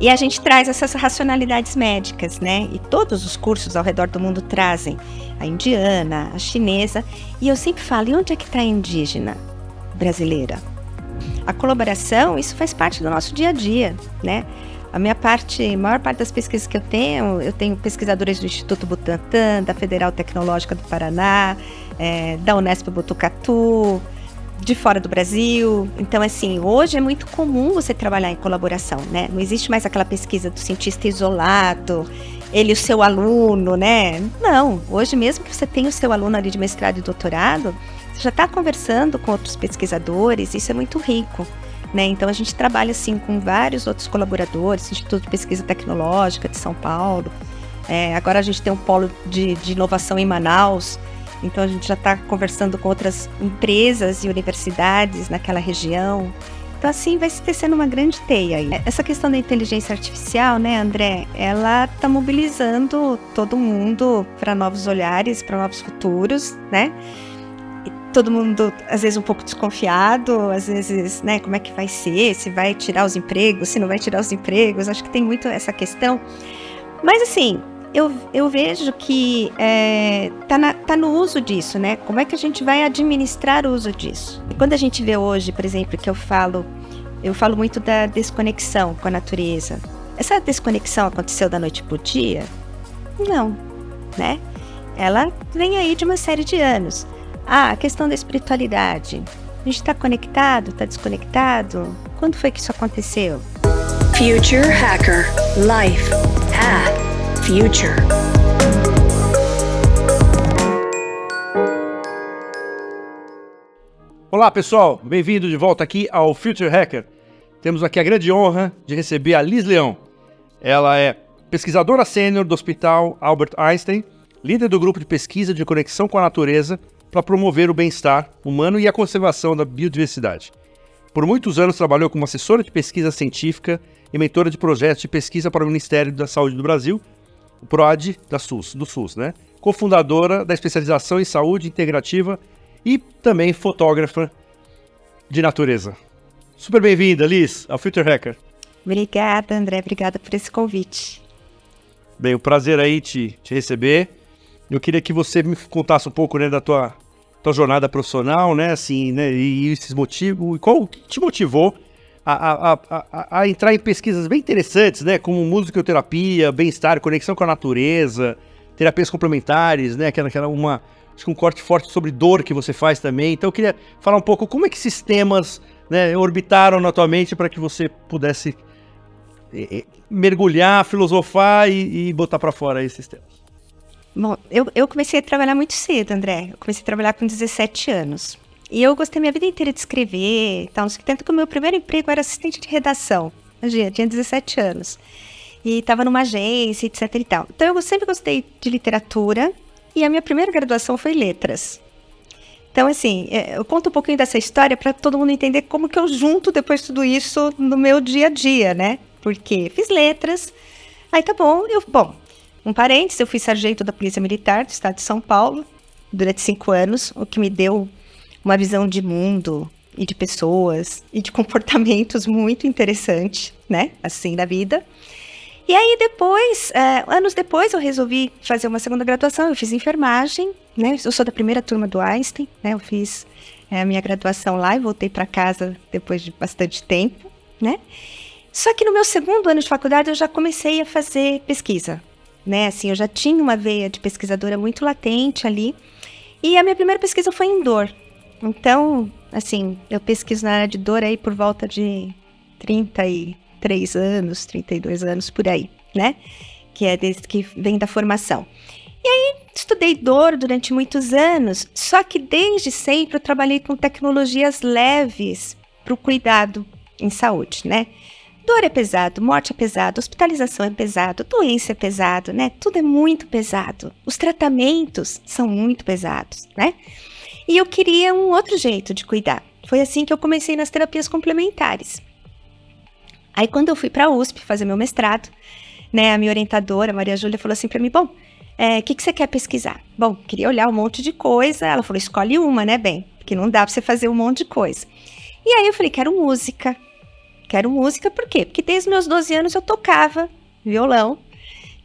E a gente traz essas racionalidades médicas, né? E todos os cursos ao redor do mundo trazem. A indiana, a chinesa. E eu sempre falo, e onde é que está a indígena brasileira? A colaboração, isso faz parte do nosso dia a dia, né? A maior parte das pesquisas que eu tenho pesquisadores do Instituto Butantan, da Federal Tecnológica do Paraná, da Unesp Botucatu, de fora do Brasil. Então, assim, hoje é muito comum você trabalhar em colaboração, né? Não existe mais aquela pesquisa do cientista isolado, ele e o seu aluno, né? Não, hoje mesmo que você tem o seu aluno ali de mestrado e doutorado, você já está conversando com outros pesquisadores, isso é muito rico, né? Então, a gente trabalha, assim, com vários outros colaboradores, Instituto de Pesquisa Tecnológica de São Paulo, agora a gente tem um polo de inovação em Manaus. Então, a gente já está conversando com outras empresas e universidades naquela região. Então, assim, vai se tecendo uma grande teia aí. Essa questão da inteligência artificial, né, André, ela está mobilizando todo mundo para novos olhares, para novos futuros, né? E todo mundo, às vezes, um pouco desconfiado, às vezes, né, como é que vai ser? Se vai tirar os empregos, se não vai tirar os empregos. Acho que tem muito essa questão. Mas, assim, eu vejo que tá no uso disso, né? Como é que a gente vai administrar o uso disso? E quando a gente vê hoje, por exemplo, que eu falo muito da desconexão com a natureza. Essa desconexão aconteceu da noite pro dia? Não, né? Ela vem aí de uma série de anos. A questão da espiritualidade. A gente está conectado, está desconectado? Quando foi que isso aconteceu? Future Hacker Life Path Future. Olá pessoal, bem-vindo de volta aqui ao Future Hacker. Temos aqui a grande honra de receber a Liz Leão. Ela é pesquisadora sênior do Hospital Albert Einstein, líder do grupo de pesquisa de conexão com a natureza para promover o bem-estar humano e a conservação da biodiversidade. Por muitos anos trabalhou como assessora de pesquisa científica e mentora de projetos de pesquisa para o Ministério da Saúde do Brasil, o PROAD do SUS, né? Cofundadora da especialização em saúde integrativa e também fotógrafa de natureza. Super bem-vinda, Liz, ao Future Hacker. Obrigada, André. Obrigada por esse convite. Bem, um prazer aí te receber. Eu queria que você me contasse um pouco, né, da tua jornada profissional, né, assim, né, e esses motivos, e qual que te motivou a entrar em pesquisas bem interessantes, né, como musicoterapia, bem-estar, conexão com a natureza, terapias complementares, né, acho que um corte forte sobre dor que você faz também. Então eu queria falar um pouco como é que esses temas, né, orbitaram na tua mente para que você pudesse mergulhar, filosofar e botar para fora esses temas. Bom, eu comecei a trabalhar muito cedo, André. Eu comecei a trabalhar com 17 anos. E eu gostei minha vida inteira de escrever, tal, não sei o que, tanto que o meu primeiro emprego era assistente de redação. Eu tinha 17 anos. E estava numa agência, etc e tal. Então eu sempre gostei de literatura e a minha primeira graduação foi letras. Então, assim, eu conto um pouquinho dessa história para todo mundo entender como que eu junto depois de tudo isso no meu dia a dia, né? Porque fiz letras, aí tá bom, um parênteses, eu fui sargento da Polícia Militar do Estado de São Paulo durante 5 anos, o que me deu uma visão de mundo e de pessoas e de comportamentos muito interessante, né, assim, da vida. E aí depois, anos depois, eu resolvi fazer uma segunda graduação, eu fiz enfermagem, né, eu sou da primeira turma do Einstein, né, eu fiz a minha graduação lá e voltei para casa depois de bastante tempo, né. Só que no meu segundo ano de faculdade eu já comecei a fazer pesquisa, né, assim, eu já tinha uma veia de pesquisadora muito latente ali, e a minha primeira pesquisa foi em dor. Então, assim, eu pesquiso na área de dor aí por volta de 33 anos, 32 anos, por aí, né? Que é desde que vem da formação. E aí, estudei dor durante muitos anos, só que desde sempre eu trabalhei com tecnologias leves para o cuidado em saúde, né? Dor é pesado, morte é pesado, hospitalização é pesado, doença é pesado, né? Tudo é muito pesado. Os tratamentos são muito pesados, né? E eu queria um outro jeito de cuidar. Foi assim que eu comecei nas terapias complementares. Aí quando eu fui para a USP fazer meu mestrado, né, a minha orientadora, Maria Júlia, falou assim para mim, bom, o que você quer pesquisar? Bom, queria olhar um monte de coisa. Ela falou, escolhe uma, né, bem? Porque não dá para você fazer um monte de coisa. E aí eu falei, quero música. quero música, por quê? Porque desde os meus 12 anos eu tocava violão.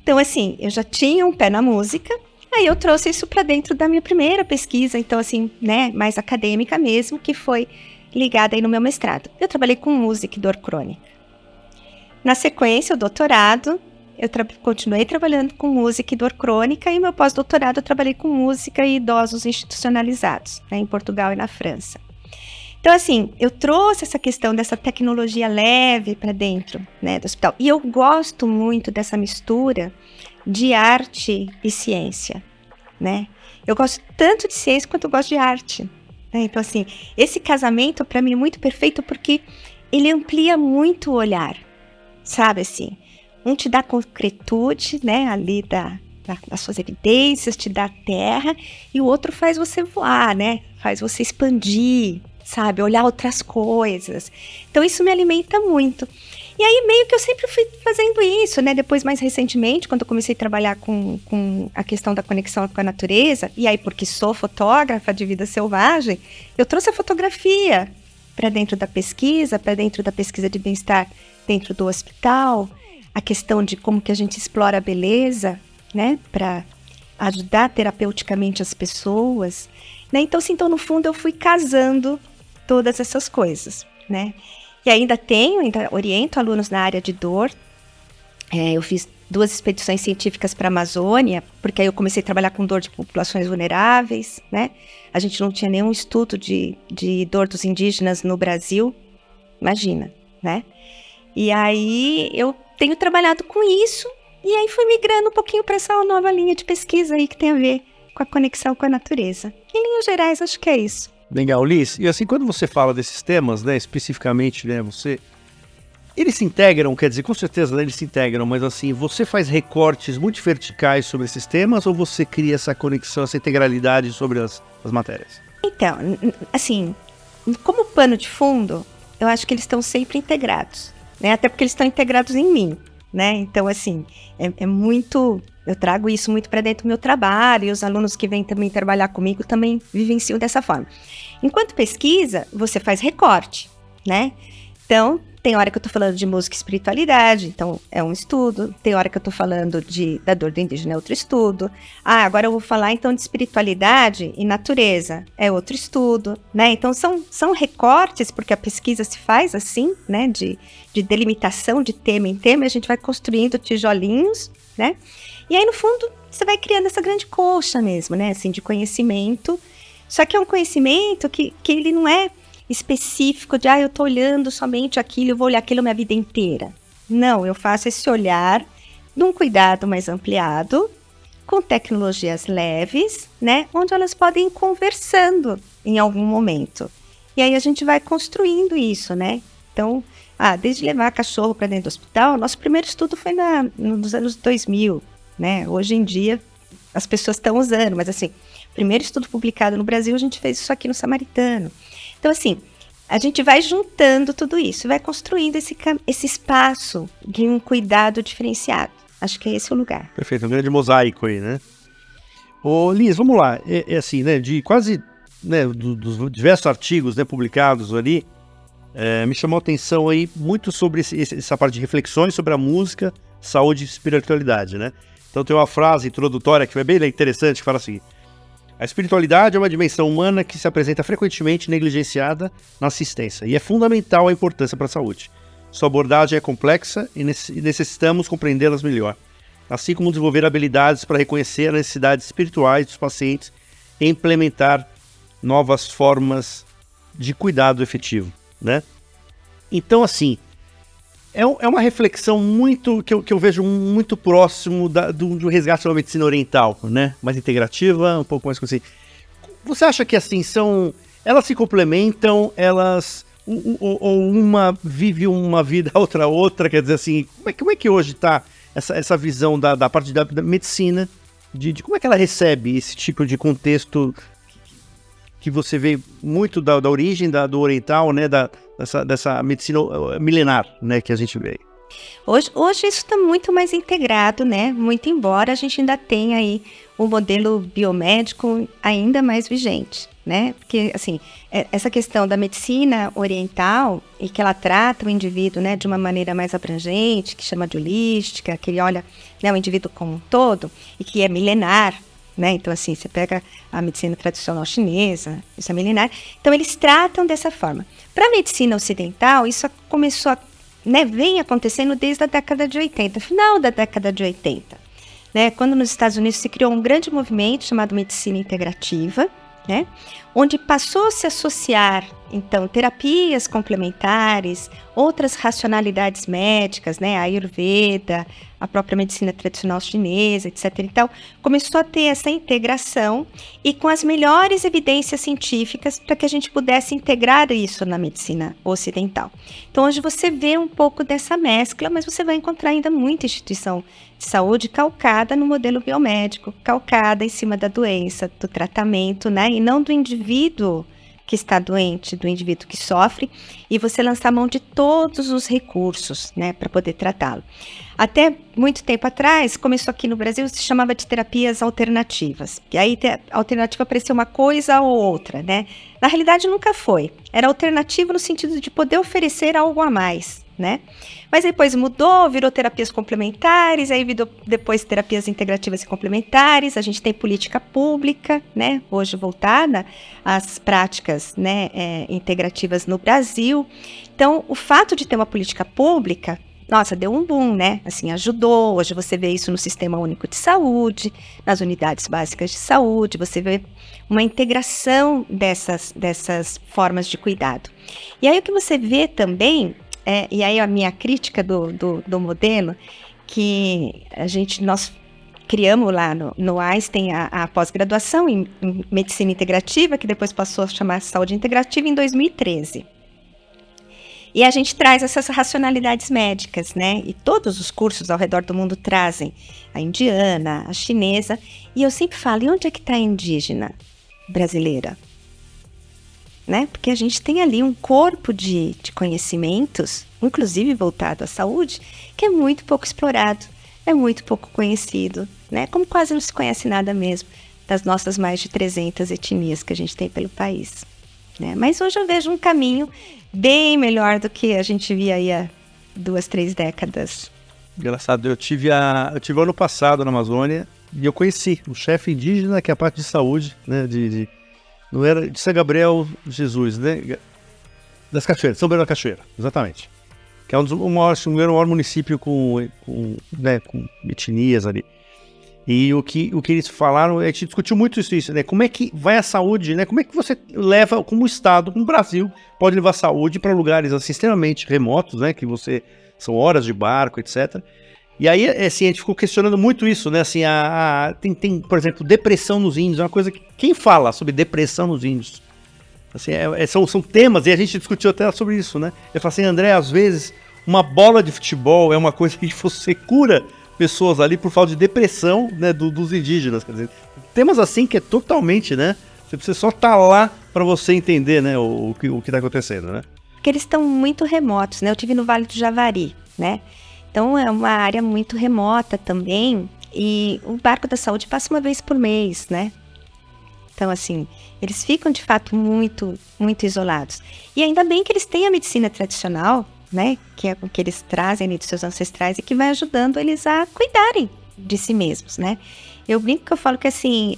Então, assim, eu já tinha um pé na música, aí eu trouxe isso para dentro da minha primeira pesquisa, então, assim, né, mais acadêmica mesmo, que foi ligada aí no meu mestrado. Eu trabalhei com música e dor crônica. Na sequência, o doutorado, eu continuei trabalhando com música e dor crônica, e meu pós-doutorado eu trabalhei com música e idosos institucionalizados, né, em Portugal e na França. Então, assim, eu trouxe essa questão dessa tecnologia leve para dentro, né, do hospital. E eu gosto muito dessa mistura de arte e ciência, né? Eu gosto tanto de ciência quanto eu gosto de arte, né? Então, assim, esse casamento para mim é muito perfeito porque ele amplia muito o olhar, sabe, assim? Um te dá concretude, né, ali das suas evidências, te dá terra, e o outro faz você voar, né? Faz você expandir, sabe? Olhar outras coisas. Então, isso me alimenta muito. E aí, meio que eu sempre fui fazendo isso, né? Depois, mais recentemente, quando eu comecei a trabalhar com a questão da conexão com a natureza, e aí, porque sou fotógrafa de vida selvagem, eu trouxe a fotografia para dentro da pesquisa de bem-estar dentro do hospital, a questão de como que a gente explora a beleza, né? Para ajudar terapeuticamente as pessoas, né? Então, assim, no fundo, eu fui casando todas essas coisas, né? E ainda oriento alunos na área de dor. Eu fiz 2 expedições científicas para a Amazônia, porque aí eu comecei a trabalhar com dor de populações vulneráveis, né? A gente não tinha nenhum estudo de dor dos indígenas no Brasil, imagina, né? E aí eu tenho trabalhado com isso, e aí fui migrando um pouquinho para essa nova linha de pesquisa aí que tem a ver com a conexão com a natureza. Em linhas gerais, acho que é isso. Legal, Liz. E assim, quando você fala desses temas, né, especificamente, né, eles se integram, quer dizer, com certeza, né, eles se integram, mas assim, você faz recortes muito verticais sobre esses temas ou você cria essa conexão, essa integralidade sobre as matérias? Então, assim, como pano de fundo, eu acho que eles estão sempre integrados, né, até porque eles estão integrados em mim, né, então, assim, é muito... Eu trago isso muito para dentro do meu trabalho, e os alunos que vêm também trabalhar comigo também vivenciam dessa forma. Enquanto pesquisa, você faz recorte, né? Então, tem hora que eu estou falando de música e espiritualidade, então é um estudo. Tem hora que eu estou falando da dor do indígena, é outro estudo. Agora eu vou falar então de espiritualidade e natureza, é outro estudo, né? Então, são recortes, porque a pesquisa se faz assim, né? De delimitação de tema em tema, a gente vai construindo tijolinhos, né? E aí, no fundo, você vai criando essa grande colcha mesmo, né? Assim, de conhecimento. Só que é um conhecimento que ele não é específico de, eu tô olhando somente aquilo, eu vou olhar aquilo a minha vida inteira. Não, eu faço esse olhar de um cuidado mais ampliado, com tecnologias leves, né? Onde elas podem ir conversando em algum momento. E aí a gente vai construindo isso, né? Então, desde levar cachorro para dentro do hospital, nosso primeiro estudo foi nos anos 2000, né? Hoje em dia as pessoas estão usando, mas assim, primeiro estudo publicado no Brasil, a gente fez isso aqui no Samaritano. Então, assim, a gente vai juntando tudo isso, vai construindo esse espaço de um cuidado diferenciado. Acho que é esse o lugar. Perfeito, um grande mosaico aí, né? Ô, Liz, vamos lá. É assim, né? De quase, né, dos diversos artigos, né, publicados ali, me chamou a atenção aí muito sobre essa parte de reflexões sobre a música, saúde e espiritualidade, né? Então tem uma frase introdutória que é bem interessante, que fala assim: a espiritualidade é uma dimensão humana que se apresenta frequentemente negligenciada na assistência e é fundamental a importância para a saúde. Sua abordagem é complexa e necessitamos compreendê-las melhor, assim como desenvolver habilidades para reconhecer as necessidades espirituais dos pacientes e implementar novas formas de cuidado efetivo, né? Então, assim, é uma reflexão muito que eu vejo muito próximo do resgate da medicina oriental, né? Mais integrativa, um pouco mais assim. Você acha que assim elas se complementam, ou uma vive uma vida outra, quer dizer assim, como é que hoje está essa visão da parte da medicina, de como é que ela recebe esse tipo de contexto que você vê muito da origem do oriental, né, dessa medicina milenar, né, que a gente vê. Hoje isso está muito mais integrado, né, muito embora a gente ainda tenha aí o modelo biomédico ainda mais vigente, né? Porque, assim, essa questão da medicina oriental, e que ela trata o indivíduo, né, de uma maneira mais abrangente, que chama de holística, que ele olha, né, o indivíduo como um todo, e que é milenar, né? Então, assim, você pega a medicina tradicional chinesa, isso é milenar. Então, eles tratam dessa forma. Para a medicina ocidental, isso começou a, né, vem acontecendo desde a década de 80, final da década de 80. Né, quando nos Estados Unidos se criou um grande movimento chamado medicina integrativa, né, onde passou a se associar, então, terapias complementares, outras racionalidades médicas, né, a Ayurveda, a própria medicina tradicional chinesa, etc. Então, começou a ter essa integração e com as melhores evidências científicas para que a gente pudesse integrar isso na medicina ocidental. Então, hoje você vê um pouco dessa mescla, mas você vai encontrar ainda muita instituição de saúde calcada no modelo biomédico, calcada em cima da doença, do tratamento, né, e não do indivíduo que está doente, do indivíduo que sofre, e você lançar mão de todos os recursos, né, para poder tratá-lo. Até muito tempo atrás, começou aqui no Brasil, se chamava de terapias alternativas. E aí a alternativa parecia uma coisa ou outra, né? Na realidade, nunca foi. Era alternativa no sentido de poder oferecer algo a mais, né? Mas depois mudou, virou terapias complementares, aí virou depois terapias integrativas e complementares. A gente tem política pública, né? Hoje voltada às práticas, né, integrativas no Brasil. Então, o fato de ter uma política pública, nossa, deu um boom, né? Assim, ajudou. Hoje você vê isso no Sistema Único de Saúde, nas unidades básicas de saúde, você vê uma integração dessas formas de cuidado. E aí o que você vê também, e aí a minha crítica do modelo, que nós criamos lá no Einstein a pós-graduação em Medicina Integrativa, que depois passou a chamar Saúde Integrativa em 2013. E a gente traz essas racionalidades médicas, né? E todos os cursos ao redor do mundo trazem a indiana, a chinesa. E eu sempre falo, e onde é que está a indígena brasileira? Né? Porque a gente tem ali um corpo de conhecimentos, inclusive voltado à saúde, que é muito pouco explorado, é muito pouco conhecido, né? Como quase não se conhece nada mesmo das nossas mais de 300 etnias que a gente tem pelo país. Né? Mas hoje eu vejo um caminho bem melhor do que a gente via aí há 2, 3 décadas. Engraçado, eu tive ano passado na Amazônia e eu conheci um chefe indígena que é a parte de saúde, né, não era de São Gabriel Jesus, né, das Cachoeiras, São Bento da Cachoeira, exatamente. Que é o maior município com etnias ali. E o que eles falaram, a gente discutiu muito isso, né? Como é que vai a saúde, né? Como é que você leva, como o Estado, como o Brasil, pode levar a saúde para lugares assim, extremamente remotos, né? Que são horas de barco, etc. E aí, assim, a gente ficou questionando muito isso, né? Assim, tem, por exemplo, depressão nos índios, é uma coisa que... Quem fala sobre depressão nos índios? Assim, são temas, e a gente discutiu até sobre isso, né? Eu falei assim, André, às vezes, uma bola de futebol é uma coisa que você cura pessoas ali por falta de depressão, né, dos indígenas, quer dizer, temas assim que é totalmente, né, você só tá lá para você entender, né, o que tá acontecendo, né. Porque eles estão muito remotos, né, eu tive no Vale do Javari, né, então é uma área muito remota também, e o barco da saúde passa uma vez por mês, né, então assim, eles ficam de fato muito, muito isolados, e ainda bem que eles têm a medicina tradicional, né, que é o que eles trazem de seus ancestrais e que vai ajudando eles a cuidarem de si mesmos, né. Eu brinco que eu falo que assim,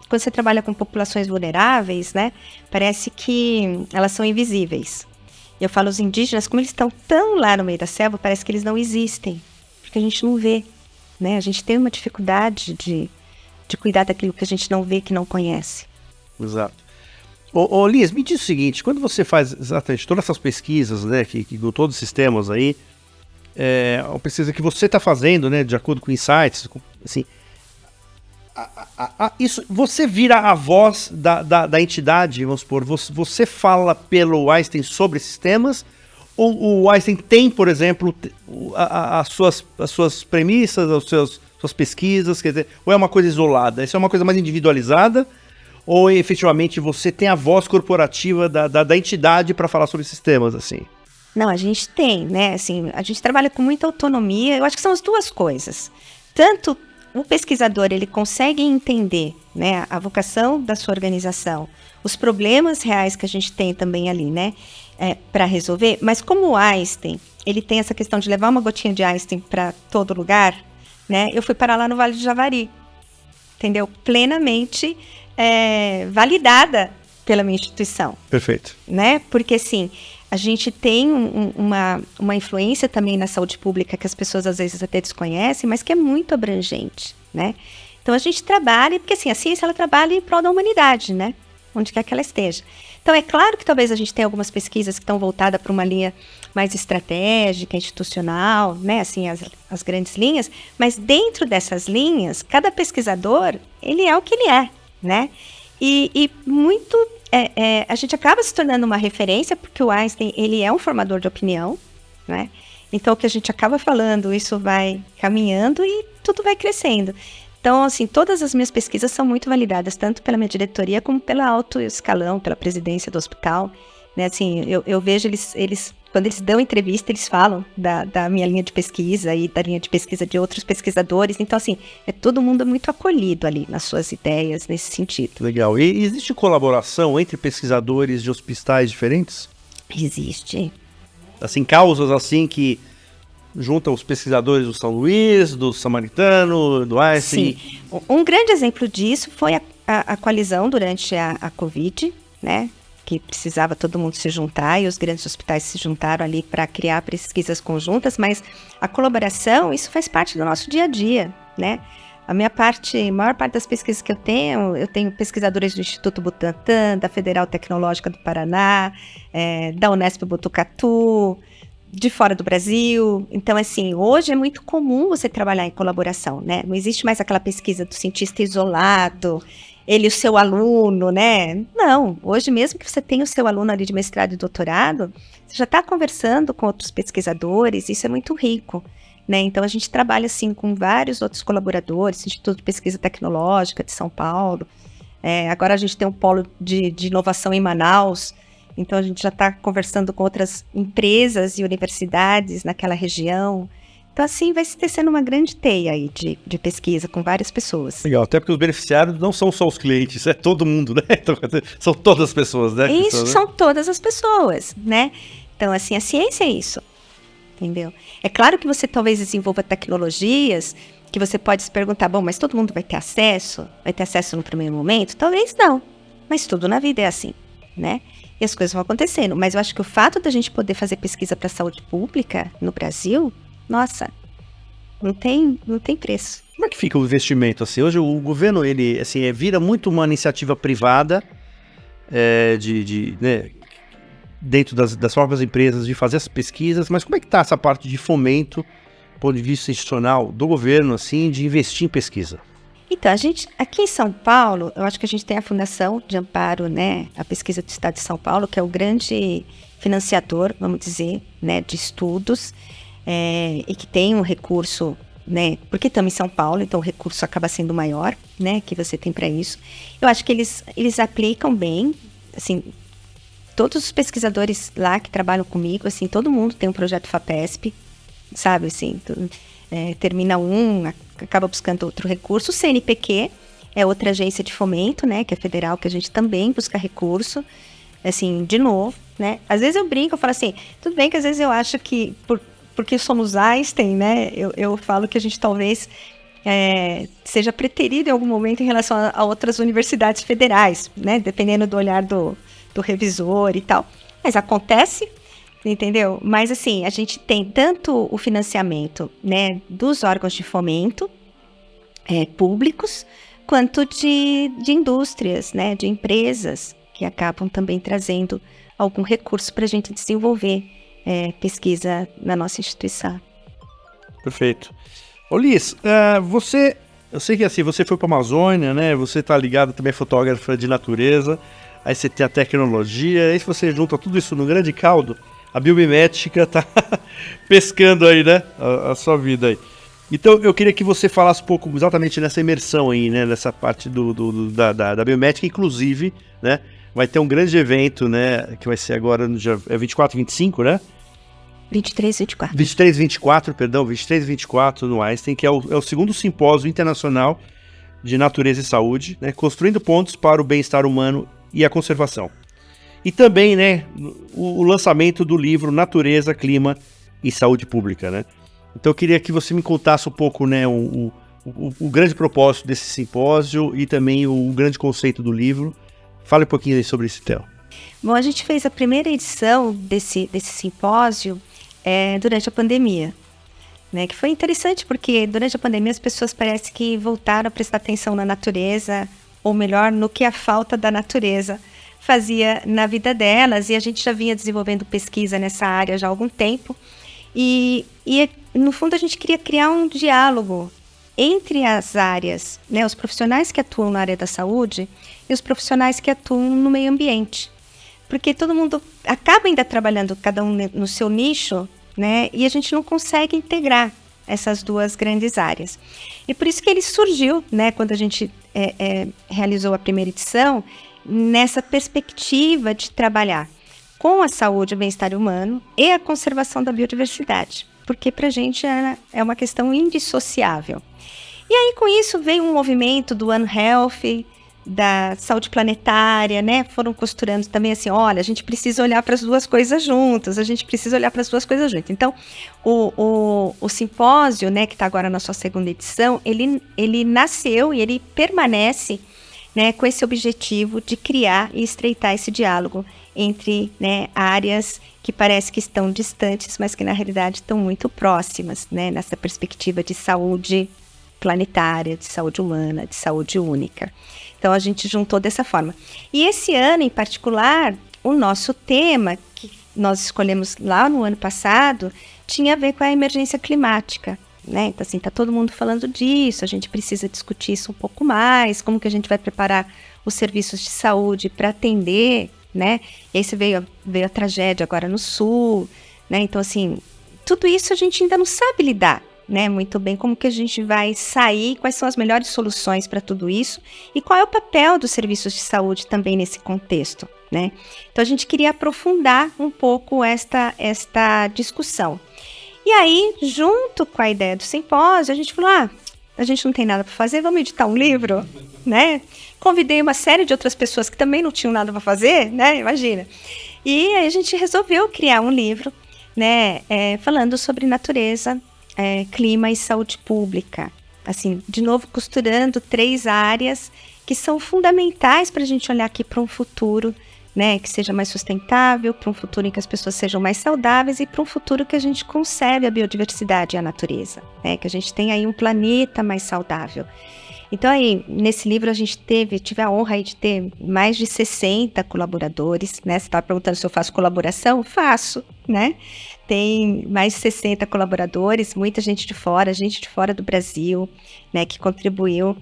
quando você trabalha com populações vulneráveis, né, parece que elas são invisíveis. Eu falo os indígenas, como eles estão tão lá no meio da selva, parece que eles não existem, porque a gente não vê, né, a gente tem uma dificuldade de cuidar daquilo que a gente não vê, que não conhece. Exato. Ô Liz, me diz o seguinte, quando você faz exatamente todas essas pesquisas, né, que todos esses temas aí, uma pesquisa que você está fazendo, né, de acordo com insights, assim, isso, você vira a voz da entidade, vamos supor, você fala pelo Einstein sobre esses temas, ou o Einstein tem, por exemplo, as suas premissas, suas pesquisas, quer dizer, ou é uma coisa isolada, isso é uma coisa mais individualizada, ou efetivamente você tem a voz corporativa da entidade para falar sobre esses temas, assim? Não, a gente tem, né, assim, a gente trabalha com muita autonomia, eu acho que são as duas coisas, tanto o pesquisador ele consegue entender, né, a vocação da sua organização, os problemas reais que a gente tem também ali, né, para resolver, mas como o Einstein, ele tem essa questão de levar uma gotinha de Einstein para todo lugar, né, eu fui parar lá no Vale do Javari, entendeu? Plenamente validada pela minha instituição. Perfeito. Né? Porque, assim, a gente tem uma influência também na saúde pública que as pessoas às vezes até desconhecem, mas que é muito abrangente, né? Então, a gente trabalha, porque assim, a ciência ela trabalha em prol da humanidade, né? Onde quer que ela esteja. Então, é claro que talvez a gente tenha algumas pesquisas que estão voltadas para uma linha mais estratégica, institucional, né? Assim, as grandes linhas, mas dentro dessas linhas, cada pesquisador, ele é o que ele é, né? E muito, a gente acaba se tornando uma referência, porque o Einstein, ele é um formador de opinião, né? Então, o que a gente acaba falando, isso vai caminhando e tudo vai crescendo. Então, assim, todas as minhas pesquisas são muito validadas, tanto pela minha diretoria, como pela alto escalão, pela presidência do hospital, né? Assim, eu vejo eles, quando eles dão entrevista, eles falam da minha linha de pesquisa e da linha de pesquisa de outros pesquisadores. Então, assim, todo mundo muito acolhido ali nas suas ideias, nesse sentido. Legal. E existe colaboração entre pesquisadores de hospitais diferentes? Existe. Assim, causas assim que juntam os pesquisadores do São Luís, do Samaritano, do Einstein? Sim. Um grande exemplo disso foi a coalizão durante a Covid, né? Que precisava todo mundo se juntar e os grandes hospitais se juntaram ali para criar pesquisas conjuntas, mas a colaboração, isso faz parte do nosso dia a dia, né? A maior parte das pesquisas que eu tenho pesquisadores do Instituto Butantan, da Federal Tecnológica do Paraná, da Unesp Botucatu, de fora do Brasil. Então, assim, hoje é muito comum você trabalhar em colaboração, né? Não existe mais aquela pesquisa do cientista isolado, ele e o seu aluno, né? Não, hoje mesmo que você tenha o seu aluno ali de mestrado e doutorado, você já está conversando com outros pesquisadores, isso é muito rico, né? Então, a gente trabalha, assim, com vários outros colaboradores, Instituto de Pesquisa Tecnológica de São Paulo, agora a gente tem um polo de inovação em Manaus, então a gente já está conversando com outras empresas e universidades naquela região. Então, assim, vai se tecendo uma grande teia aí de pesquisa com várias pessoas. Legal, até porque os beneficiários não são só os clientes, é todo mundo, né? Então, são todas as pessoas, né? Isso, são todas as pessoas, né? Então, assim, a ciência é isso, entendeu? É claro que você talvez desenvolva tecnologias que você pode se perguntar, bom, mas todo mundo vai ter acesso? Vai ter acesso no primeiro momento? Talvez não, mas tudo na vida é assim, né? E as coisas vão acontecendo. Mas eu acho que o fato da gente poder fazer pesquisa para a saúde pública no Brasil, nossa, não tem preço. Como é que fica o investimento? Assim, hoje o governo, ele assim, vira muito uma iniciativa privada, né, dentro das próprias empresas, de fazer as pesquisas, mas como é que está essa parte de fomento, do ponto de vista institucional, do governo, assim, de investir em pesquisa? Então, a gente, aqui em São Paulo, eu acho que a gente tem a Fundação de Amparo, né, a Pesquisa do Estado de São Paulo, que é o grande financiador, vamos dizer, né, de estudos, e que tem um recurso, né, porque estamos em São Paulo, então o recurso acaba sendo maior, né, que você tem para isso. Eu acho que eles aplicam bem, assim, todos os pesquisadores lá que trabalham comigo, assim, todo mundo tem um projeto FAPESP, sabe, assim, termina acaba buscando outro recurso. O CNPq é outra agência de fomento, né, que é federal, que a gente também busca recurso, assim, de novo, né. Às vezes eu brinco, eu falo assim, tudo bem que às vezes eu acho que, porque somos Einstein, né, eu falo que a gente talvez seja preterido em algum momento em relação a outras universidades federais, né, dependendo do olhar do revisor e tal. Mas acontece, entendeu? Mas, assim, a gente tem tanto o financiamento, né, dos órgãos de fomento públicos, quanto de indústrias, né, de empresas, que acabam também trazendo algum recurso para a gente desenvolver pesquisa na nossa instituição. Perfeito. Ô Liz, eu sei que assim, você foi para a Amazônia, né, você tá ligado também, fotógrafa de natureza, aí você tem a tecnologia, aí se você junta tudo isso no grande caldo, a biomimética tá pescando aí, né, a sua vida aí. Então, eu queria que você falasse um pouco exatamente nessa imersão aí, né, nessa parte da biomimética, inclusive, né, vai ter um grande evento, né, que vai ser agora no dia 24 e 25, né, 23, 24. 23 e 24 no Einstein, que é o segundo simpósio internacional de natureza e saúde, né, construindo pontos para o bem-estar humano e a conservação. E também, né, o lançamento do livro Natureza, Clima e Saúde Pública, né? Então eu queria que você me contasse um pouco, né, o grande propósito desse simpósio e também o grande conceito do livro. Fale um pouquinho aí sobre esse tema. Bom, a gente fez a primeira edição desse simpósio durante a pandemia, né, que foi interessante porque durante a pandemia as pessoas parece que voltaram a prestar atenção na natureza, ou melhor, no que a falta da natureza fazia na vida delas, e a gente já vinha desenvolvendo pesquisa nessa área já há algum tempo, e no fundo a gente queria criar um diálogo entre as áreas, né, os profissionais que atuam na área da saúde e os profissionais que atuam no meio ambiente, porque todo mundo acaba ainda trabalhando cada um no seu nicho, né, e a gente não consegue integrar essas duas grandes áreas. E por isso que ele surgiu, né, quando a gente realizou a primeira edição, nessa perspectiva de trabalhar com a saúde e o bem-estar humano e a conservação da biodiversidade, porque para a gente é uma questão indissociável. E aí com isso veio um movimento do One Health, da saúde planetária, né? Foram costurando também assim, olha, a gente precisa olhar para as duas coisas juntas, Então, o simpósio, né, que está agora na sua segunda edição, ele nasceu e ele permanece, né, com esse objetivo de criar e estreitar esse diálogo entre, né, áreas que parece que estão distantes, mas que na realidade estão muito próximas, né, nessa perspectiva de saúde planetária, de saúde humana, de saúde única. Então a gente juntou dessa forma. E esse ano em particular, o nosso tema, que nós escolhemos lá no ano passado, tinha a ver com a emergência climática, né? Então assim, tá todo mundo falando disso, a gente precisa discutir isso um pouco mais, como que a gente vai preparar os serviços de saúde para atender, né? E aí você veio a tragédia agora no Sul, né? Então assim, tudo isso a gente ainda não sabe lidar, né, muito bem, como que a gente vai sair, quais são as melhores soluções para tudo isso e qual é o papel dos serviços de saúde também nesse contexto, né? Então a gente queria aprofundar um pouco esta discussão. E aí, junto com a ideia do simpósio, a gente falou, a gente não tem nada para fazer, vamos editar um livro, né? Convidei uma série de outras pessoas que também não tinham nada para fazer, né? Imagina. E aí a gente resolveu criar um livro, né, falando sobre natureza, clima e saúde pública. Assim, de novo, costurando 3 áreas que são fundamentais para a gente olhar aqui para um futuro, né, que seja mais sustentável, para um futuro em que as pessoas sejam mais saudáveis e para um futuro que a gente conserve a biodiversidade e a natureza, né, que a gente tenha aí um planeta mais saudável. Então aí, nesse livro a gente tive a honra aí de ter mais de 60 colaboradores, né? Você estava perguntando se eu faço colaboração? Faço, né? Tem mais de 60 colaboradores, muita gente de fora do Brasil, né, que contribuiu.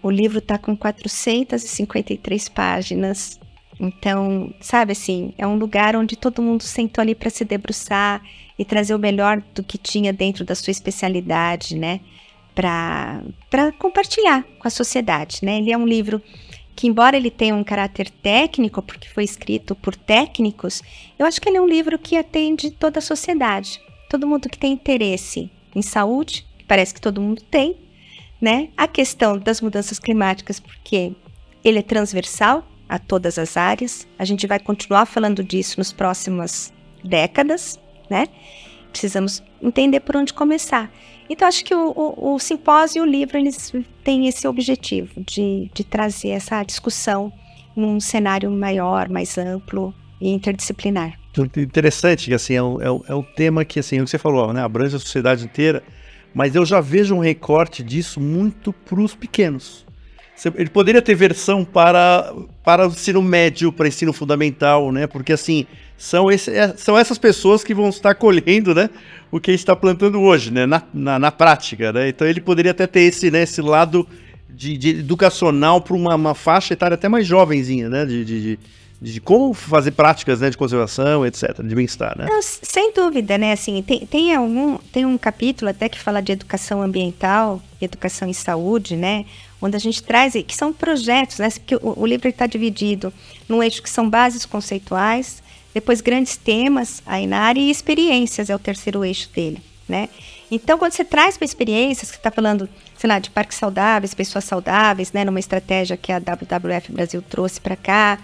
O livro está com 453 páginas, então, sabe assim, é um lugar onde todo mundo sentou ali para se debruçar e trazer o melhor do que tinha dentro da sua especialidade, né? Para compartilhar com a sociedade, né? Ele é um livro que, embora ele tenha um caráter técnico, porque foi escrito por técnicos, eu acho que ele é um livro que atende toda a sociedade, todo mundo que tem interesse em saúde, que parece que todo mundo tem, né? A questão das mudanças climáticas, porque ele é transversal a todas as áreas, a gente vai continuar falando disso nas próximas décadas, né? Precisamos entender por onde começar. Então, acho que o simpósio e o livro, eles têm esse objetivo de trazer essa discussão num cenário maior, mais amplo e interdisciplinar. Interessante, assim, é um tema que, assim, é o que você falou, né, abrange a sociedade inteira, mas eu já vejo um recorte disso muito para os pequenos. Ele poderia ter versão para o ensino médio, para ensino fundamental, né? Porque, assim, são essas pessoas que vão estar colhendo, né, o que a gente está plantando hoje, né, na prática, né? Então, ele poderia até ter esse lado de educacional para uma faixa etária até mais jovenzinha, né? De como fazer práticas, né, de conservação, etc., de bem-estar, né? Não, sem dúvida, né? Assim, tem um capítulo até que fala de educação ambiental, educação em saúde, né? Onde a gente traz, que são projetos, né? Porque o livro está dividido num eixo que são bases conceituais, depois grandes temas aí na área e experiências é o terceiro eixo dele, né? Então, quando você traz para experiências, você está falando, sei lá, de parques saudáveis, pessoas saudáveis, né, numa estratégia que a WWF Brasil trouxe para cá,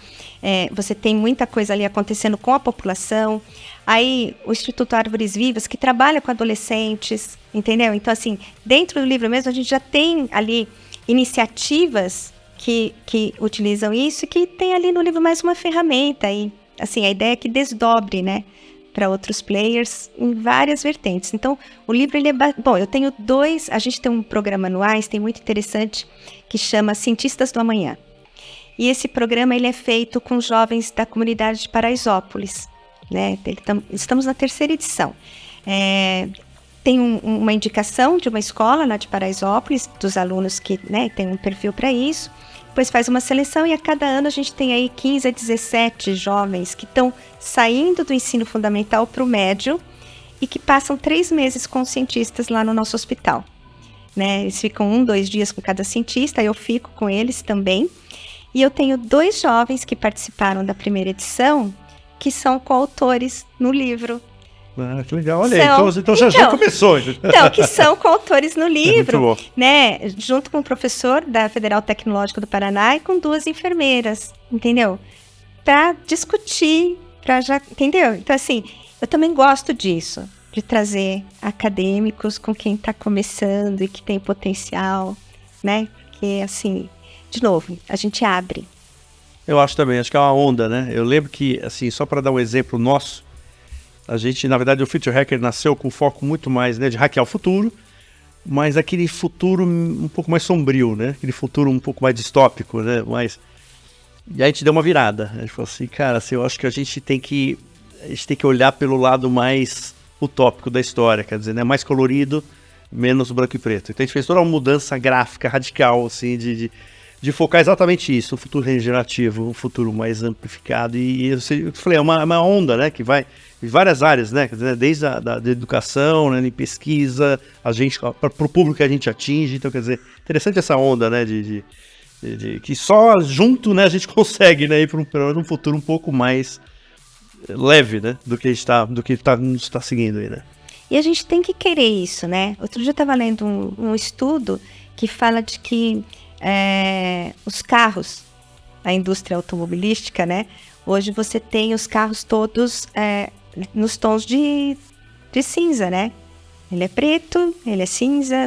você tem muita coisa ali acontecendo com a população. Aí, o Instituto Árvores Vivas, que trabalha com adolescentes, entendeu? Então, assim, dentro do livro mesmo, a gente já tem ali iniciativas que utilizam isso e que tem ali no livro mais uma ferramenta. E, assim, a ideia é que desdobre, né, para outros players em várias vertentes. Então, o livro, ele é... Bom, eu tenho a gente tem um programa no Einstein muito interessante que chama Cientistas do Amanhã. E esse programa, ele é feito com jovens da comunidade de Paraisópolis, né? Estamos na 3ª edição. Tem uma indicação de uma escola lá de Paraisópolis, dos alunos que, né, tem um perfil para isso. Depois faz uma seleção e a cada ano a gente tem aí 15 a 17 jovens que estão saindo do ensino fundamental para o médio e que passam 3 meses com cientistas lá no nosso hospital, né? Eles ficam 1-2 dias com cada cientista, eu fico com eles também. E eu tenho 2 jovens que participaram da 1ª edição que são coautores no livro. Ah, que legal, olha aí, então já começou. Então, que são coautores no livro, muito bom. Né, junto com um professor da Federal Tecnológica do Paraná e com 2 enfermeiras, entendeu? Para discutir, entendeu? Então, assim, eu também gosto disso, de trazer acadêmicos com quem está começando e que tem potencial, né? Que, assim, de novo, a gente abre. Eu acho também, acho que é uma onda, né? Eu lembro que, assim, só para dar um exemplo nosso, a gente, na verdade, o Future Hacker nasceu com foco muito mais, né, de hackear o futuro, mas aquele futuro um pouco mais sombrio, né? Aquele futuro um pouco mais distópico, né? E aí a gente deu uma virada. A gente falou assim, cara, assim, eu acho que a gente tem que olhar pelo lado mais utópico da história, quer dizer, né? Mais colorido, menos branco e preto. Então a gente fez toda uma mudança gráfica radical, assim, de focar exatamente isso, o futuro regenerativo, um futuro mais amplificado. E eu falei, é uma onda, né, que vai em várias áreas, né, quer dizer, desde da educação, né, em pesquisa, para o público que a gente atinge. Então, quer dizer, interessante essa onda, né, de que só junto, né, a gente consegue, né, ir para um futuro um pouco mais leve, né, do que nos está seguindo aí, né. E a gente tem que querer isso, né. Outro dia eu estava lendo um estudo que fala de que os carros, a indústria automobilística, né? Hoje você tem os carros todos nos tons de cinza, né? Ele é preto, ele é cinza,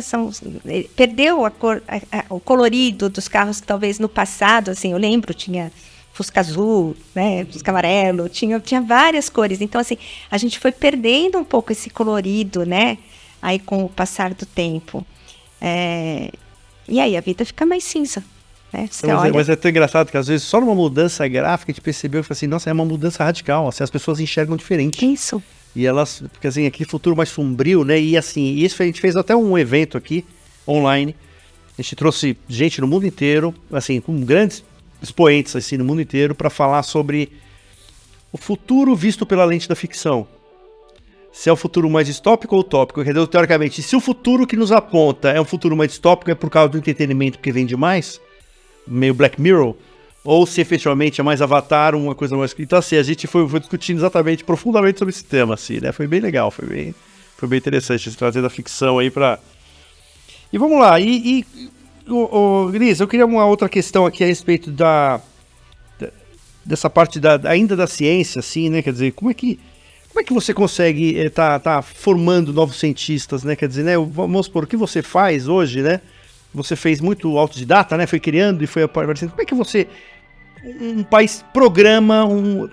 ele perdeu a cor, o colorido dos carros que talvez no passado, assim, eu lembro, tinha Fusca azul, né? Fusca amarelo, tinha várias cores. Então, assim, a gente foi perdendo um pouco esse colorido, né? Aí com o passar do tempo. E aí a vida fica mais cinza, né? Mas é tão engraçado que às vezes só numa mudança gráfica a gente percebeu que assim, nossa, é uma mudança radical, assim, as pessoas enxergam diferente. Isso. E elas, porque assim, aquele futuro mais sombrio, né? E assim, isso a gente fez até um evento aqui, online. A gente trouxe gente no mundo inteiro, assim, com grandes expoentes assim, no mundo inteiro, para falar sobre o futuro visto pela lente da ficção. Se é o futuro mais distópico ou utópico. Entendeu? Teoricamente, se o futuro que nos aponta é um futuro mais distópico, é por causa do entretenimento que vem demais, meio Black Mirror, ou se efetivamente é mais Avatar, uma coisa mais... Então assim, a gente foi discutindo exatamente, profundamente sobre esse tema, assim, né? Foi bem legal, foi bem interessante trazer da ficção aí pra... E vamos lá, Gris, eu queria uma outra questão aqui a respeito dessa parte ainda da ciência, assim, né? Quer dizer, como é que você consegue tá formando novos cientistas, né? Quer dizer, né? Vamos supor, o que você faz hoje, né? Você fez muito autodidata, né? Foi criando e foi aparecendo. Como é que você, um país,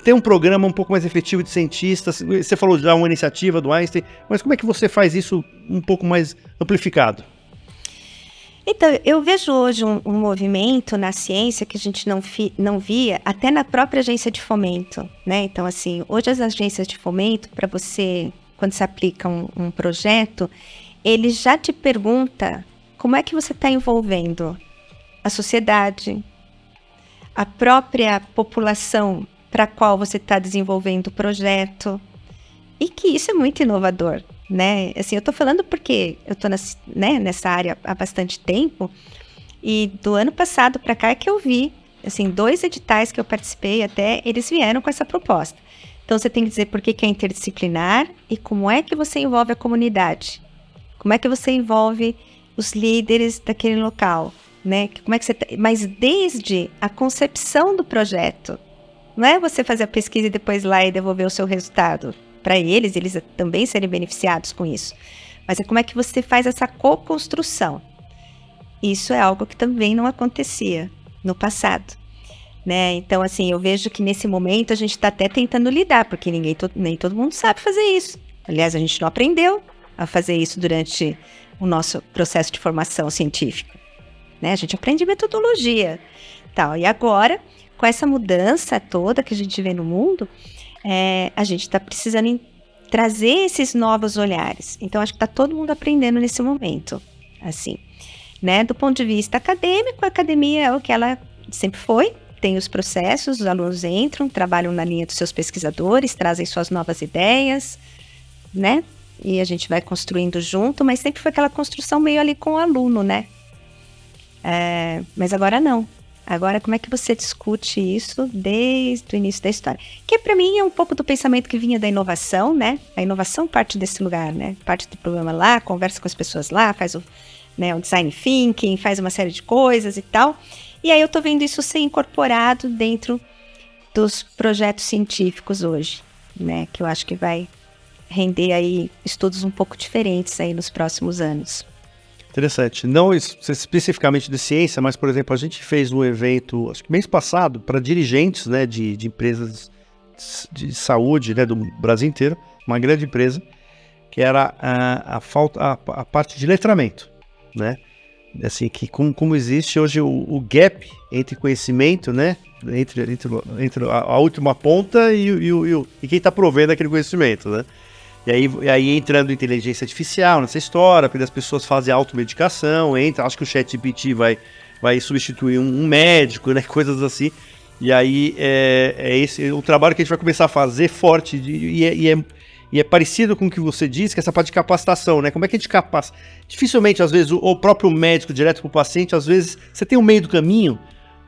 tem um programa um pouco mais efetivo de cientistas? Você falou já uma iniciativa do Einstein, mas como é que você faz isso um pouco mais amplificado? Então, eu vejo hoje um movimento na ciência que a gente não via até na própria agência de fomento, né? Então, assim, hoje as agências de fomento, para você, quando você aplica um projeto, ele já te pergunta como é que você está envolvendo a sociedade, a própria população para a qual você está desenvolvendo o projeto, e que isso é muito inovador. Né? Assim, eu tô falando porque eu tô nessa área há bastante tempo, e do ano passado para cá é que eu vi assim, 2 editais que eu participei até, eles vieram com essa proposta. Então, você tem que dizer por que é interdisciplinar e como é que você envolve a comunidade. Como é que você envolve os líderes daquele local, né? Como é que você mas desde a concepção do projeto. Não é você fazer a pesquisa e depois ir lá e devolver o seu resultado para eles também serem beneficiados com isso. Mas é como é que você faz essa co-construção. Isso é algo que também não acontecia no passado, né? Então, assim, eu vejo que nesse momento a gente está até tentando lidar, porque nem todo mundo sabe fazer isso. Aliás, a gente não aprendeu a fazer isso durante o nosso processo de formação científica, né? A gente aprende metodologia, tal. E agora, com essa mudança toda que a gente vê no mundo, a gente está precisando trazer esses novos olhares. Então, acho que está todo mundo aprendendo nesse momento, assim, né? Do ponto de vista acadêmico, a academia é o que ela sempre foi, tem os processos, os alunos entram, trabalham na linha dos seus pesquisadores, trazem suas novas ideias, né? E a gente vai construindo junto, mas sempre foi aquela construção meio ali com o aluno, né? Mas agora não. Agora, como é que você discute isso desde o início da história? Que, para mim, é um pouco do pensamento que vinha da inovação, né? A inovação parte desse lugar, né? Parte do problema lá, conversa com as pessoas lá, faz o design thinking, faz uma série de coisas e tal. E aí eu tô vendo isso ser incorporado dentro dos projetos científicos hoje, né? Que eu acho que vai render aí estudos um pouco diferentes aí nos próximos anos. Interessante. Não especificamente de ciência, mas, por exemplo, a gente fez um evento, acho que mês passado, para dirigentes, né, de empresas de saúde, né, do Brasil inteiro, uma grande empresa, que era a parte de letramento, né? Assim, que como existe hoje o gap entre conhecimento, né, entre a última ponta e quem está provendo aquele conhecimento, né? E aí entrando inteligência artificial nessa história, porque as pessoas fazem automedicação, acho que o ChatGPT vai substituir um médico, né, coisas assim. E aí esse o trabalho que a gente vai começar a fazer forte, e é parecido com o que você disse, que é essa parte de capacitação, né? Como é que a gente capacita? Dificilmente, às vezes, o próprio médico direto para o paciente, às vezes, você tem um meio do caminho,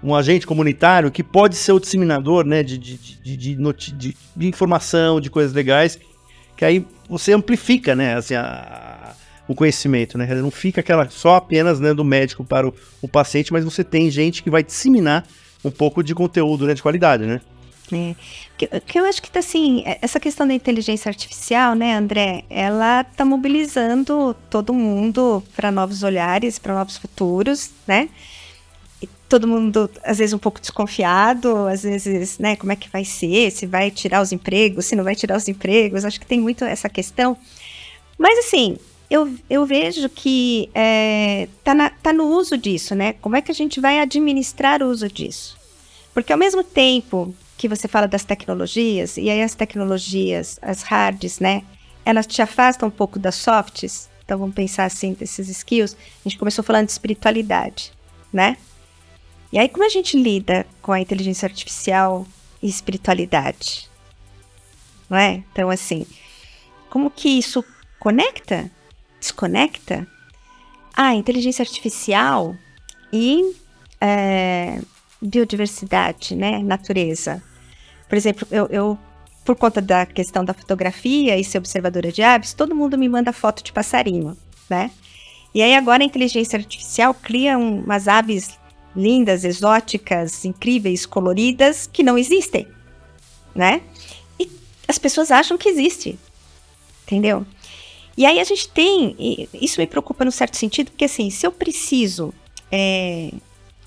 um agente comunitário que pode ser o disseminador, né, de informação, de coisas legais, que aí você amplifica, né, assim, o conhecimento, né? Não fica só apenas, né, do médico para o paciente, mas você tem gente que vai disseminar um pouco de conteúdo, né, de qualidade, né? Que eu acho que assim, essa questão da inteligência artificial, né, André, ela tá mobilizando todo mundo para novos olhares, para novos futuros, né? E todo mundo, às vezes, um pouco desconfiado, às vezes, né, como é que vai ser, se vai tirar os empregos, se não vai tirar os empregos, acho que tem muito essa questão. Mas, assim, eu vejo que tá no uso disso, né? Como é que a gente vai administrar o uso disso? Porque, ao mesmo tempo que você fala das tecnologias, e aí as tecnologias, as hards, né, elas te afastam um pouco das softs, então vamos pensar assim, desses skills, a gente começou falando de espiritualidade, né? E aí como a gente lida com a inteligência artificial e espiritualidade? Não é? Então assim, como que isso conecta? Desconecta? Inteligência artificial e biodiversidade, né? Natureza. Por exemplo, eu por conta da questão da fotografia e ser observadora de aves, todo mundo me manda foto de passarinho, né? E aí agora a inteligência artificial cria umas aves lindas, exóticas, incríveis, coloridas, que não existem, né? E as pessoas acham que existe, entendeu? E aí a gente tem, isso me preocupa num certo sentido, porque assim, se eu preciso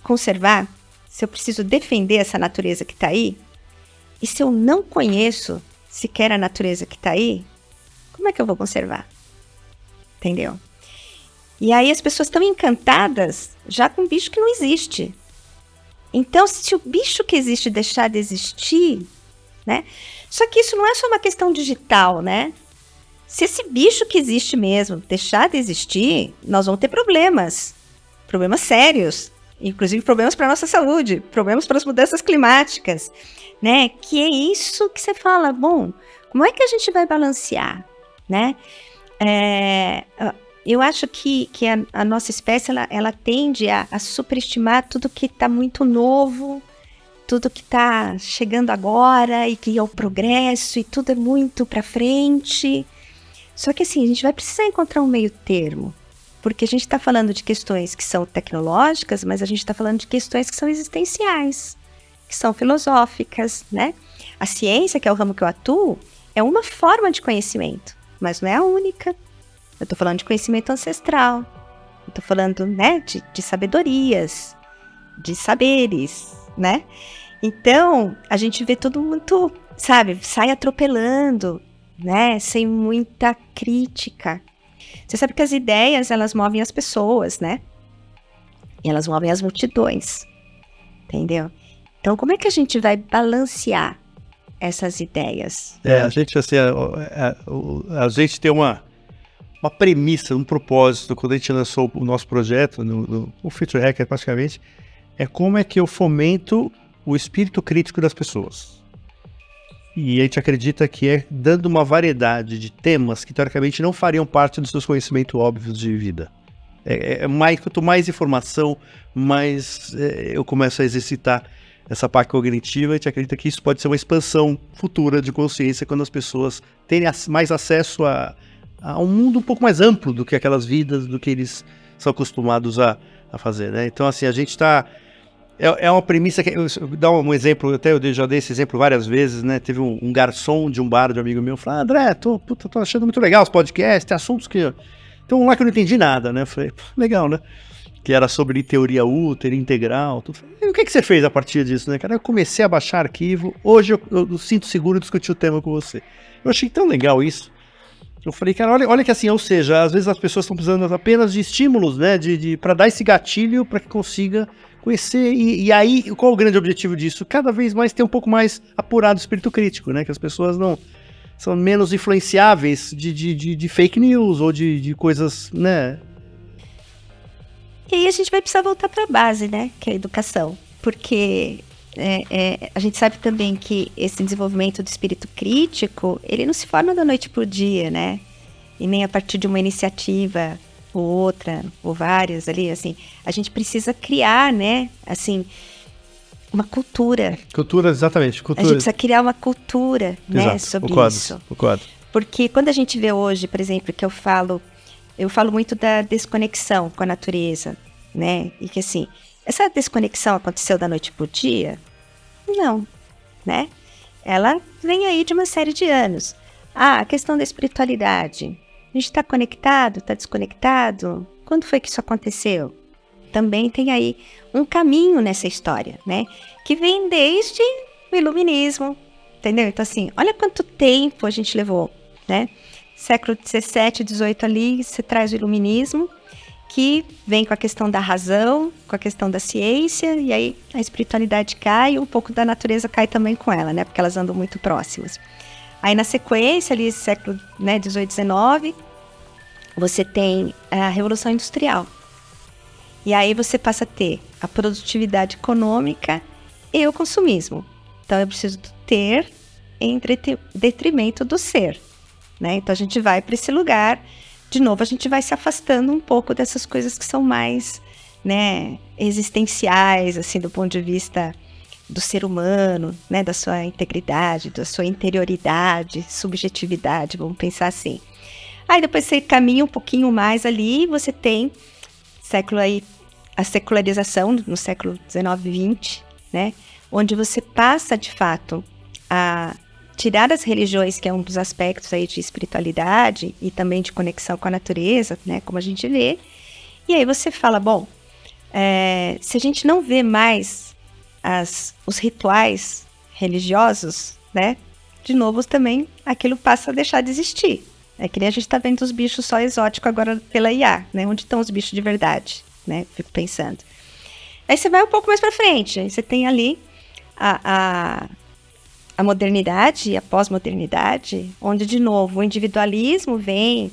conservar, se eu preciso defender essa natureza que está aí, e se eu não conheço sequer a natureza que está aí, como é que eu vou conservar? Entendeu? E aí as pessoas estão encantadas já com um bicho que não existe. Então, se o bicho que existe deixar de existir, né? Só que isso não é só uma questão digital, né? Se esse bicho que existe mesmo deixar de existir, nós vamos ter problemas sérios, inclusive problemas para a nossa saúde, problemas para as mudanças climáticas, né? Que é isso que você fala, bom, como é que a gente vai balancear, né? Eu acho que a nossa espécie, ela tende a superestimar tudo que está muito novo, tudo que está chegando agora e que é o progresso e tudo é muito para frente. Só que assim, a gente vai precisar encontrar um meio termo, porque a gente está falando de questões que são tecnológicas, mas a gente está falando de questões que são existenciais, que são filosóficas, né? A ciência, que é o ramo que eu atuo, é uma forma de conhecimento, mas não é a única. Eu estou falando de conhecimento ancestral, eu estou falando, né, de sabedorias, de saberes, né? Então, a gente vê tudo muito, sabe, sai atropelando, né, sem muita crítica. Você sabe que as ideias, elas movem as pessoas, né? E elas movem as multidões, entendeu? Então, como é que a gente vai balancear essas ideias? A gente, assim, a gente tem uma premissa, um propósito, quando a gente lançou o nosso projeto, o Future Hacker, praticamente, é como é que eu fomento o espírito crítico das pessoas. E a gente acredita que é dando uma variedade de temas que, teoricamente, não fariam parte dos seus conhecimentos óbvios de vida. Quanto mais informação, mais eu começo a exercitar essa parte cognitiva. A gente acredita que isso pode ser uma expansão futura de consciência quando as pessoas terem mais acesso a um mundo um pouco mais amplo do que aquelas vidas, do que eles são acostumados a fazer, né? Então, assim, a gente está... É uma premissa que... Eu dar um exemplo, até eu já dei esse exemplo várias vezes, né? Teve um garçom de um bar de um amigo meu, falou: André, tô achando muito legal os podcasts, tem assuntos que... Tem um lá que eu não entendi nada, né? Eu falei, legal, né? Que era sobre teoria útero, integral, tudo. E o que você fez a partir disso, né, cara? Eu comecei a baixar arquivo, hoje eu sinto seguro de discutir o tema com você. Eu achei tão legal isso. Eu falei, cara, olha que assim, ou seja, às vezes as pessoas estão precisando apenas de estímulos, né, para dar esse gatilho para que consiga conhecer, e aí, qual o grande objetivo disso? Cada vez mais ter um pouco mais apurado o espírito crítico, né, que as pessoas não são menos influenciáveis de fake news ou de coisas, né. E aí a gente vai precisar voltar para a base, né, que é a educação, porque a gente sabe também que esse desenvolvimento do espírito crítico, ele não se forma da noite pro dia, né, e nem a partir de uma iniciativa ou outra, ou várias ali, assim, a gente precisa criar, né, assim, uma cultura. Cultura, exatamente, cultura. A gente precisa criar uma cultura, né, sobre isso. O quadro. Porque quando a gente vê hoje, por exemplo, que eu falo muito da desconexão com a natureza, né, e que assim, essa desconexão aconteceu da noite pro dia? Não, né? Ela vem aí de uma série de anos. A questão da espiritualidade. A gente está conectado, está desconectado? Quando foi que isso aconteceu? Também tem aí um caminho nessa história, né? Que vem desde o iluminismo, entendeu? Então assim, olha quanto tempo a gente levou, né? Século 17, 18 ali, você traz o iluminismo, que vem com a questão da razão, com a questão da ciência, e aí a espiritualidade cai e um pouco da natureza cai também com ela, né? Porque elas andam muito próximas. Aí na sequência, ali, século 18, 19, você tem a Revolução Industrial. E aí você passa a ter a produtividade econômica e o consumismo. Então eu preciso ter em detrimento do ser, né? Então a gente vai para esse lugar, de novo a gente vai se afastando um pouco dessas coisas que são mais, né, existenciais, assim, do ponto de vista do ser humano, né, da sua integridade, da sua interioridade, subjetividade, vamos pensar assim. Aí depois você caminha um pouquinho mais ali, você tem a secularização no século 19 e 20, né, onde você passa de fato a tirar as religiões, que é um dos aspectos aí de espiritualidade e também de conexão com a natureza, né, como a gente vê, e aí você fala, bom, se a gente não vê mais os rituais religiosos, né, de novo também aquilo passa a deixar de existir. É que nem a gente está vendo os bichos só exóticos agora pela IA, né, onde estão os bichos de verdade, né, fico pensando. Aí você vai um pouco mais para frente, aí você tem ali a modernidade e a pós-modernidade, onde, de novo, o individualismo vem,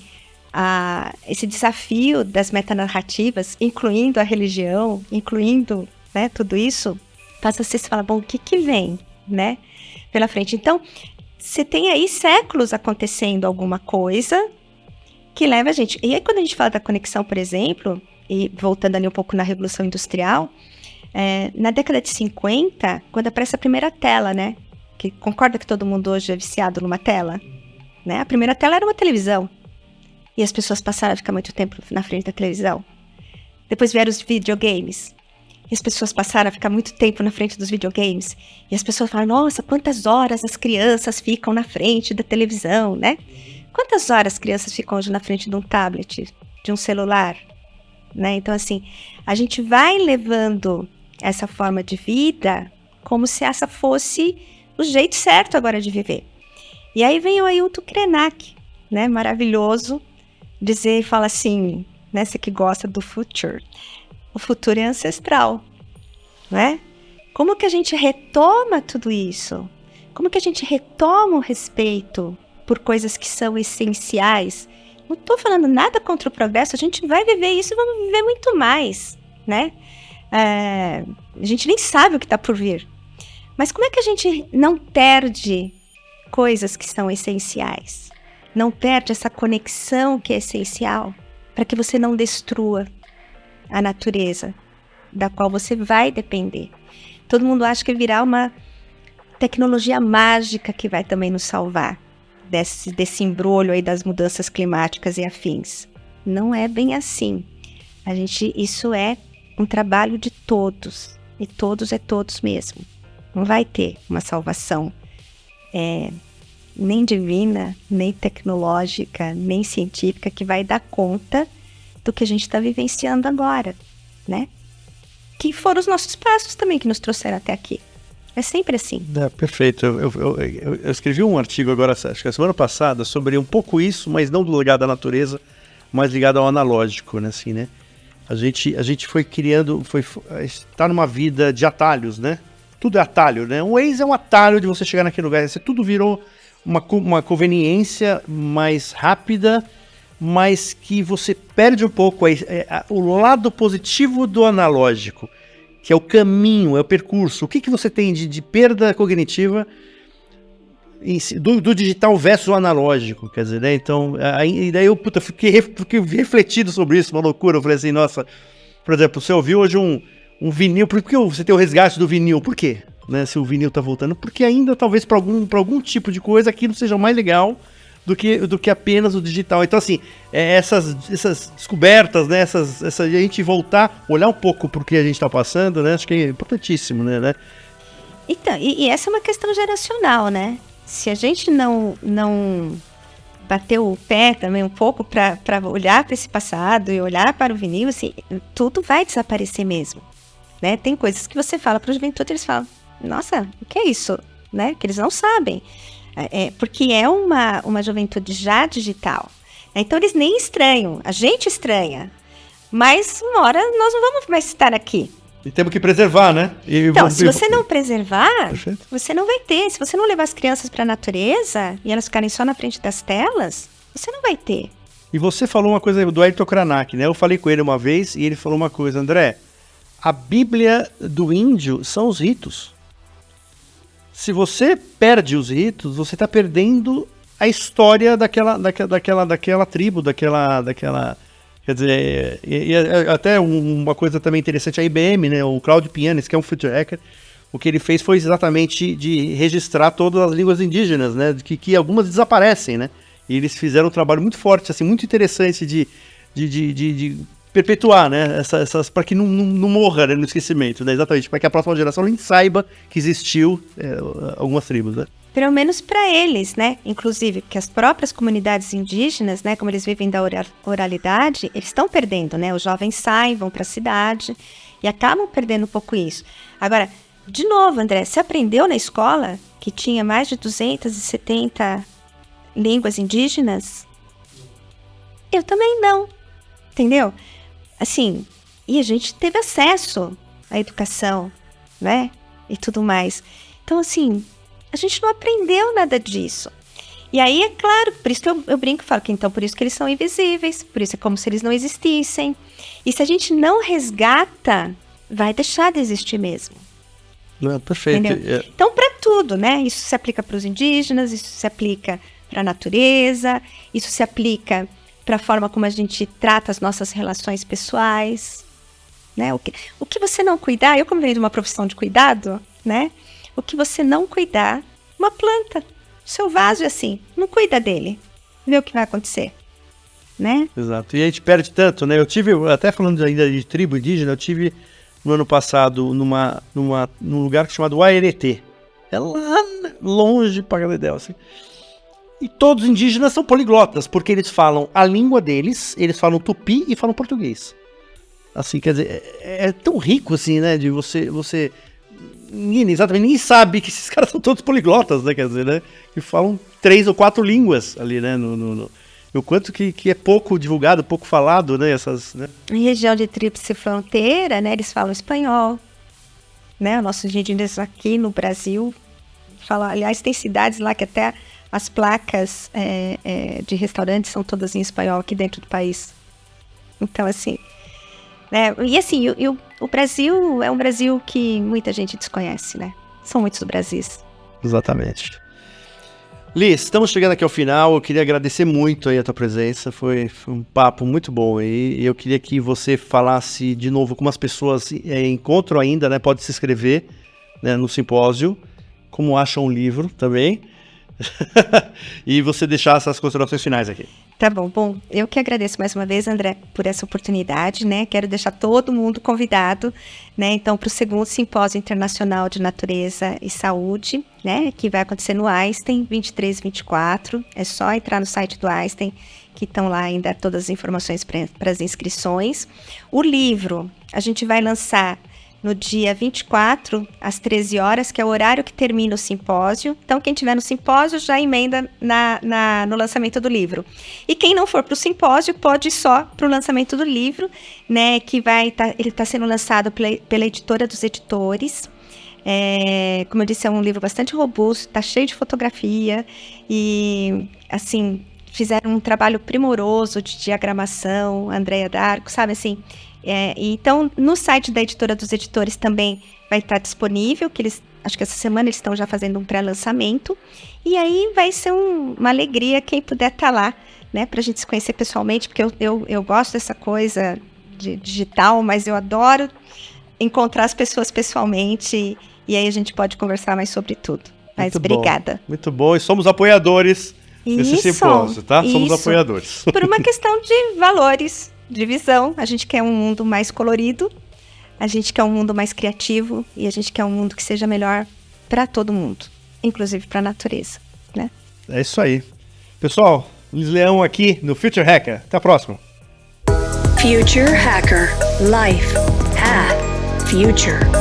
esse desafio das metanarrativas, incluindo a religião, incluindo, né, tudo isso, passa a se falar, bom, o que vem, né, pela frente? Então, você tem aí séculos acontecendo alguma coisa que leva a gente... E aí, quando a gente fala da conexão, por exemplo, e voltando ali um pouco na Revolução Industrial, Na década de 50, quando aparece a primeira tela, né? Que concorda que todo mundo hoje é viciado numa tela? Né? A primeira tela era uma televisão. E as pessoas passaram a ficar muito tempo na frente da televisão. Depois vieram os videogames. E as pessoas passaram a ficar muito tempo na frente dos videogames. E as pessoas falam, nossa, quantas horas as crianças ficam na frente da televisão, né? Quantas horas as crianças ficam hoje na frente de um tablet, de um celular? Né? Então, assim, a gente vai levando essa forma de vida como se essa fosse o jeito certo agora de viver. E aí vem o Ailton Krenak, né? Maravilhoso, dizer e fala assim, né? Você que gosta do future. O futuro é ancestral, né? Como que a gente retoma tudo isso? Como que a gente retoma o respeito por coisas que são essenciais? Não estou falando nada contra o progresso, a gente vai viver isso e vamos viver muito mais, né? A gente nem sabe o que está por vir. Mas como é que a gente não perde coisas que são essenciais? Não perde essa conexão que é essencial para que você não destrua a natureza da qual você vai depender. Todo mundo acha que virá uma tecnologia mágica que vai também nos salvar desse embrolho aí das mudanças climáticas e afins. Não é bem assim. Isso é um trabalho de todos, e todos é todos mesmo. Não vai ter uma salvação nem divina, nem tecnológica, nem científica que vai dar conta do que a gente está vivenciando agora, né? Que foram os nossos passos também que nos trouxeram até aqui. É sempre assim. Perfeito. Eu escrevi um artigo agora, acho que a semana passada, sobre um pouco isso, mas não ligado à natureza, mas ligado ao analógico, né? Assim, né? A gente foi criando, está numa vida de atalhos, né? Tudo é atalho, né? Um Waze é um atalho de você chegar naquele lugar. Tudo virou uma conveniência mais rápida, mas que você perde um pouco o lado positivo do analógico, que é o caminho, é o percurso. O que você tem de perda cognitiva do digital versus o analógico, quer dizer, né? Então, daí eu fiquei refletido sobre isso, uma loucura. Eu falei assim, nossa, por exemplo, você ouviu hoje um vinil, por que você tem o resgate do vinil? Por quê? Né, se o vinil tá voltando? Porque ainda, talvez, para algum tipo de coisa, aquilo seja mais legal do que apenas o digital. Então, assim, essas descobertas, né, a gente voltar, olhar um pouco pro que a gente tá passando, né, acho que é importantíssimo, né? Então, e essa é uma questão geracional, né? Se a gente não bater o pé também um pouco para olhar para esse passado e olhar para o vinil, assim, tudo vai desaparecer mesmo, né? Tem coisas que você fala para a juventude, eles falam, nossa, o que é isso? Né? Que eles não sabem. Porque é uma juventude já digital. Então eles nem estranham, a gente estranha. Mas uma hora nós não vamos mais estar aqui. E temos que preservar, né? Então, se você não preservar, Perfeito. Você não vai ter. Se você não levar as crianças para a natureza e elas ficarem só na frente das telas, você não vai ter. E você falou uma coisa do Ailton Krenak, né? Eu falei com ele uma vez e ele falou uma coisa, André, a Bíblia do índio são os ritos. Se você perde os ritos, você está perdendo a história daquela tribo, daquela... Quer dizer, até uma coisa também interessante, a IBM, né, o Claudio Pianes, que é um future hacker, o que ele fez foi exatamente de registrar todas as línguas indígenas, né, que algumas desaparecem, né, e eles fizeram um trabalho muito forte, assim, muito interessante de perpetuar, né, para que não morra, né, no esquecimento, né, exatamente, para que a próxima geração nem saiba que existiu algumas tribos, né. Pelo menos para eles, né? Inclusive, porque as próprias comunidades indígenas, né? Como eles vivem da oralidade, eles estão perdendo, né? Os jovens saem, vão para a cidade e acabam perdendo um pouco isso. Agora, de novo, André, você aprendeu na escola que tinha mais de 270 línguas indígenas? Eu também não, entendeu? Assim, e a gente teve acesso à educação, né? E tudo mais. Então, assim... A gente não aprendeu nada disso. E aí, é claro, por isso que eu brinco e falo que então por isso que eles são invisíveis, por isso é como se eles não existissem. E se a gente não resgata, vai deixar de existir mesmo. Perfeito. Então, para tudo, né? Isso se aplica para os indígenas, isso se aplica para a natureza, isso se aplica para a forma como a gente trata as nossas relações pessoais, né? O que você não cuidar, eu como venho de uma profissão de cuidado, né? O que você não cuidar, uma planta, seu vaso é assim, não cuida dele, vê o que vai acontecer, né? Exato, e a gente perde tanto, né? Eu tive, até falando ainda de tribo indígena, eu tive no ano passado num lugar chamado Aeretê. É lá longe pra Galedel, assim. E todos os indígenas são poliglotas, porque eles falam a língua deles, eles falam tupi e falam português. Assim, quer dizer, é tão rico, assim, né, de você... Ninguém sabe que esses caras são todos poliglotas, né, quer dizer, né, que falam 3 ou 4 línguas ali, né, o quanto que é pouco divulgado, pouco falado, né, essas, né. Em região de tríplice fronteira, né, eles falam espanhol, né, nossos indígenas aqui no Brasil falam, aliás, tem cidades lá que até as placas de restaurantes são todas em espanhol aqui dentro do país. Então, assim, né, e assim, o Brasil é um Brasil que muita gente desconhece, né, são muitos Brasis. Exatamente. Liz, estamos chegando aqui ao final, eu queria agradecer muito aí a tua presença, foi um papo muito bom aí, e eu queria que você falasse de novo como as pessoas encontram ainda, né, pode se inscrever, né, no simpósio, como acham o livro também, e você deixar essas considerações finais aqui. Tá bom, eu que agradeço mais uma vez, André, por essa oportunidade, né, quero deixar todo mundo convidado, né, então para o segundo Simpósio Internacional de Natureza e Saúde, né, que vai acontecer no Einstein, 23 e 24, é só entrar no site do Einstein, que estão lá ainda todas as informações para as inscrições. O livro, a gente vai lançar no dia 24, às 13 horas, que é o horário que termina o simpósio. Então, quem estiver no simpósio já emenda no lançamento do livro. E quem não for para o simpósio, pode ir só para o lançamento do livro, né, que ele está sendo lançado pela Editora dos Editores. Como eu disse, é um livro bastante robusto, está cheio de fotografia e, assim, fizeram um trabalho primoroso de diagramação, Andréia D'Arco, sabe, assim... então, no site da Editora dos Editores também vai estar disponível, que acho que essa semana eles estão já fazendo um pré-lançamento, e aí vai ser uma alegria quem puder estar lá, né, pra gente se conhecer pessoalmente, porque eu gosto dessa coisa de digital, mas eu adoro encontrar as pessoas pessoalmente, e aí a gente pode conversar mais sobre tudo. Mas muito obrigada. Bom, muito bom, e somos apoiadores desse simpósio, tá? Somos apoiadores. Por uma questão de valores, de visão, a gente quer um mundo mais colorido, a gente quer um mundo mais criativo e a gente quer um mundo que seja melhor para todo mundo, inclusive para a natureza, né? É isso aí. Pessoal, Liz Leão aqui no Future Hacker. Até a próxima. Future Hacker. Life. Path. Future.